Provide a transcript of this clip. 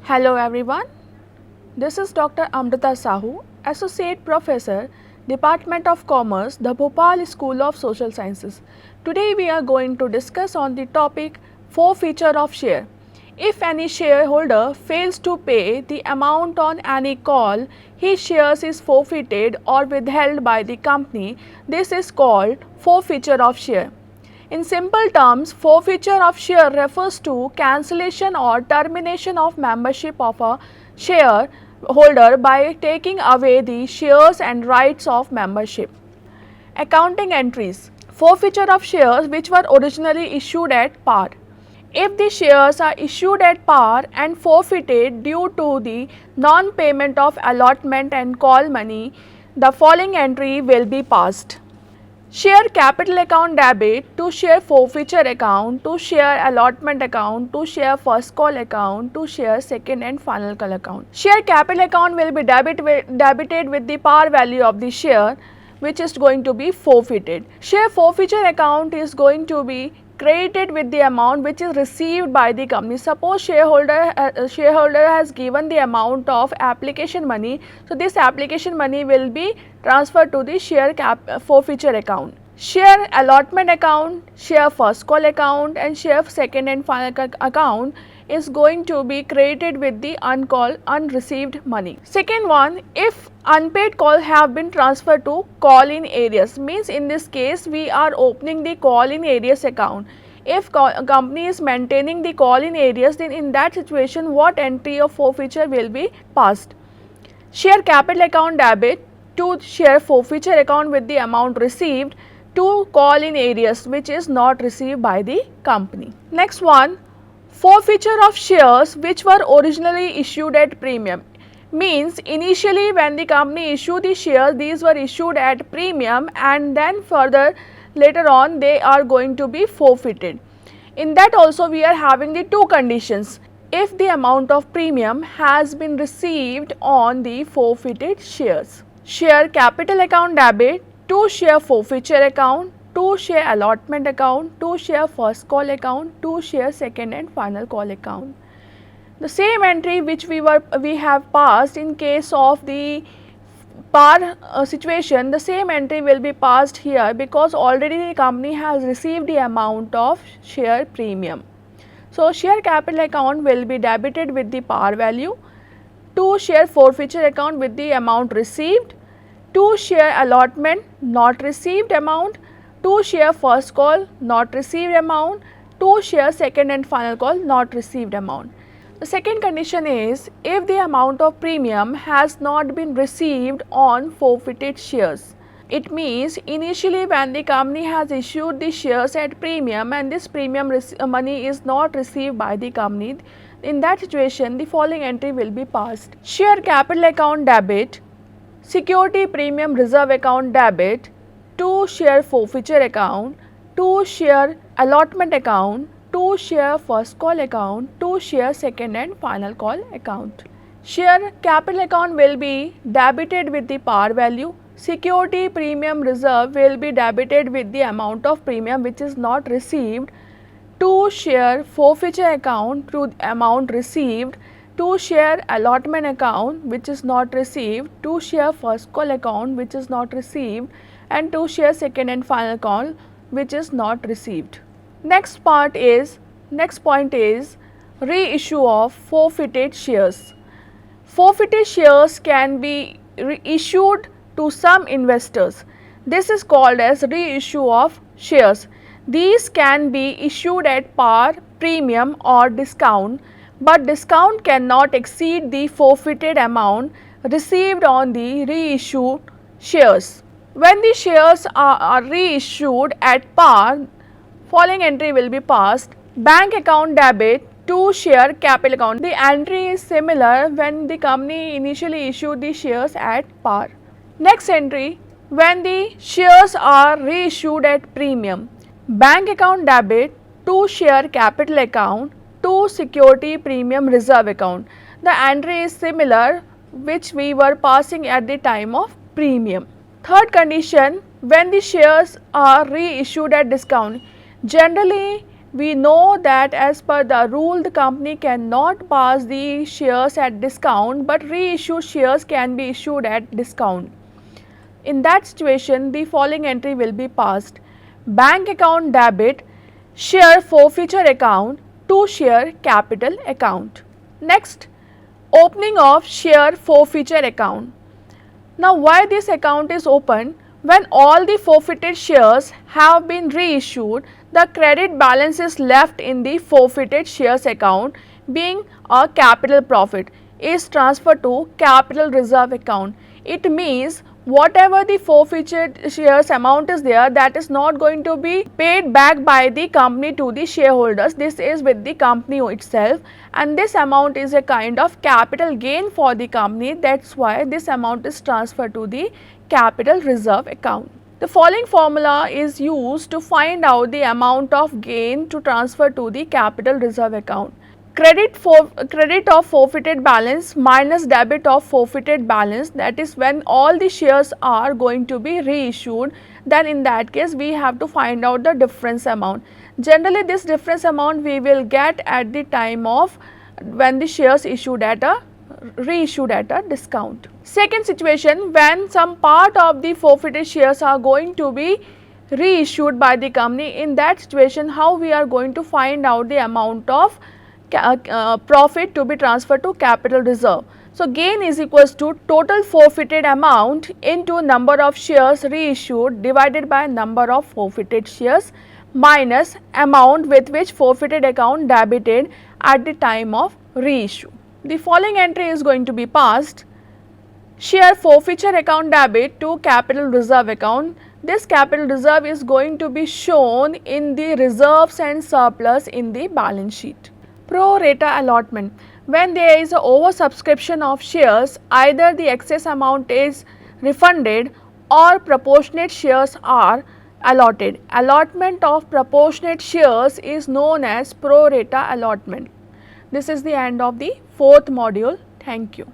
Hello everyone, this is Dr. Amrita Sahu, Associate Professor, Department of Commerce, the Bhopal School of Social Sciences. Today we are going to discuss on the topic forfeiture of share. If any shareholder fails to pay the amount on any call, his shares is forfeited or withheld by the company. This is called forfeiture of share. In simple terms, forfeiture of share refers to cancellation or termination of membership of a shareholder by taking away the shares and rights of membership. Accounting entries: forfeiture of shares which were originally issued at par. If the shares are issued at par and forfeited due to the non-payment of allotment and call money, the following entry will be passed. Share capital account debit to share forfeiture account to share allotment account to share first call account to share second and final call account. Share capital account will be debited with the par value of the share which is going to be forfeited. Share forfeiture account is going to be credited with the amount which is received by the company. Suppose shareholder has given the amount of application money, so this application money will be transferred to the share forfeiture account. Share allotment account, share first call account and share second and final account is going to be credited with the unreceived money. Second one, if unpaid call have been transferred to call in arrears, means in this case we are opening the call in arrears account. If company is maintaining the call in arrears, then in that situation what entry of forfeiture will be passed? Share capital account debit to share forfeiture account with the amount received to call in arrears which is not received by the company. Next one, forfeiture of shares which were originally issued at premium. Means initially when the company issued the shares, these were issued at premium and then further later on they are going to be forfeited. In that also we are having the two conditions. If the amount of premium has been received on the forfeited shares. Share capital account debit to share forfeiture account to share allotment account to share first call account to share second and final call account. The same entry which we have passed in case of the par situation, the same entry will be passed here because already the company has received the amount of share premium. So, share capital account will be debited with the par value, to share forfeiture account with the amount received, to share allotment not received amount, to share first call not received amount, to share second and final call not received amount. The second condition is if the amount of premium has not been received on forfeited shares. It means initially when the company has issued the shares at premium and this premium money is not received by the company, in that situation the following entry will be passed. Share capital account debit, security premium reserve account debit to share forfeiture account, to share allotment account, to share first call account, to share second and final call account. Share capital account will be debited with the par value. Security premium reserve will be debited with the amount of premium which is not received. To share forfeiture account to amount received. To share allotment account which is not received. To share first call account which is not received, and to share second and final call which is not received. Next point is reissue of forfeited shares. Forfeited shares can be reissued to some investors. This is called as reissue of shares. These can be issued at par, premium or discount, but discount cannot exceed the forfeited amount received on the reissued shares. When the shares are reissued at par, following entry will be passed. Bank account debit to share capital account. The entry is similar when the company initially issued the shares at par. Next entry, when the shares are reissued at premium. Bank account debit to share capital account to security premium reserve account. The entry is similar which we were passing at the time of premium. Third condition, when the shares are reissued at discount. Generally we know that as per the rule the company cannot pass the shares at discount, but reissued shares can be issued at discount. In that situation, the following entry will be passed: bank account debit, share forfeiture account to share capital account. Next, opening of share forfeiture account. Now, why this account is opened? When all the forfeited shares have been reissued, the credit balance is left in the forfeited shares account, being a capital profit, is transferred to capital reserve account. It means whatever the forfeited shares amount is there, that is not going to be paid back by the company to the shareholders. This is with the company itself, and this amount is a kind of capital gain for the company. That's why this amount is transferred to the capital reserve account. The following formula is used to find out the amount of gain to transfer to the capital reserve account. Credit of forfeited balance minus debit of forfeited balance, that is when all the shares are going to be reissued, then in that case we have to find out the difference amount. Generally this difference amount we will get at the time of when the shares reissued at a discount. Second situation, when some part of the forfeited shares are going to be reissued by the company, in that situation how we are going to find out the amount of profit to be transferred to capital reserve. So, gain is equals to total forfeited amount into number of shares reissued divided by number of forfeited shares minus amount with which forfeited account debited at the time of reissue. The following entry is going to be passed: share forfeiture account debit to capital reserve account. This capital reserve is going to be shown in the reserves and surplus in the balance sheet. Pro rata allotment. When there is a oversubscription of shares, either the excess amount is refunded or proportionate shares are allotted. Allotment of proportionate shares is known as pro rata allotment. This is the end of the fourth module. Thank you.